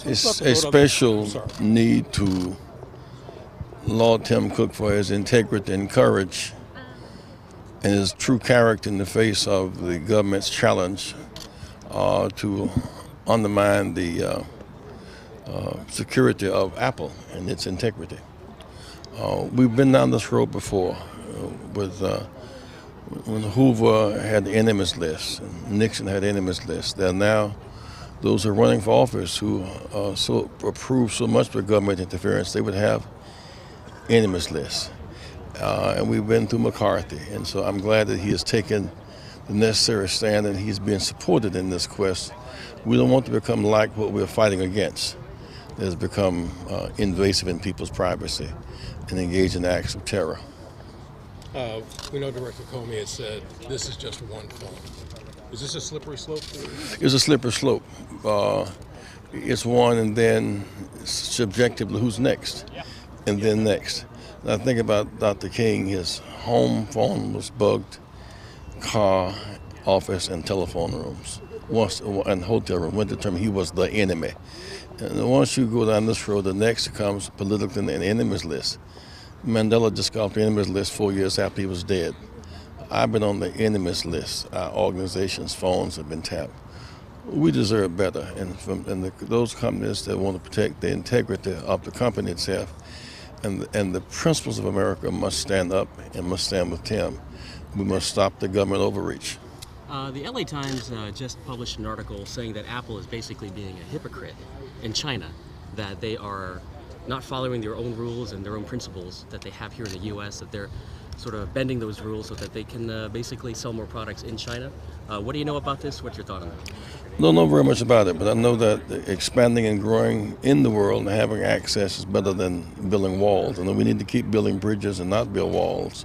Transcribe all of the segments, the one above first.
It's a special need to laud Tim Cook for his integrity and courage and his true character in the face of the government's challenge to undermine the security of Apple and its integrity. We've been down this road before with when Hoover had the enemies list, and Nixon had enemies list. There are now those who are running for office who approve so much of government interference, they would have enemies lists. And we've been through McCarthy, and so I'm glad that he has taken the necessary stand and he's being supported in this quest. We don't want to become like what we're fighting against, that has become invasive in people's privacy and engage in acts of terror. We know Director Comey has said this is just one phone. Is this a slippery slope for you? It's a slippery slope. It's one, and then subjectively, who's next? And then next. And I think about Dr. King, his home phone was bugged, car, office, and telephone rooms, and hotel room. When determined he was the enemy. And once you go down this road, the next comes political and enemies list. Mandela just got off the enemies list 4 years after he was dead. I've been on the enemies list. Our organization's phones have been tapped. We deserve better, and those companies that want to protect the integrity of the company itself and the principles of America must stand up and must stand with Tim. We must stop the government overreach. The LA Times just published an article saying that Apple is basically being a hypocrite in China, that they are not following their own rules and their own principles that they have here in the U.S., that they're sort of bending those rules so that they can basically sell more products in China. What do you know about this? What's your thought on that? Don't know very much about it, but I know that expanding and growing in the world and having access is better than building walls. And we need to keep building bridges and not build walls.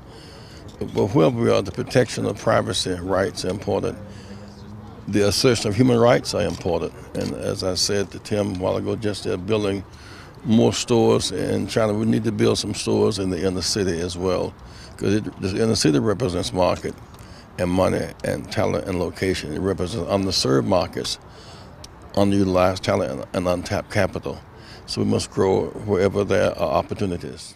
But whoever we are, the protection of privacy rights are important. The assertion of human rights are important. And as I said to Tim a while ago, just they're building more stores in China. We need to build some stores in the inner city as well, because the inner city represents market and money and talent and location. It represents underserved markets, underutilized talent and untapped capital. So we must grow wherever there are opportunities.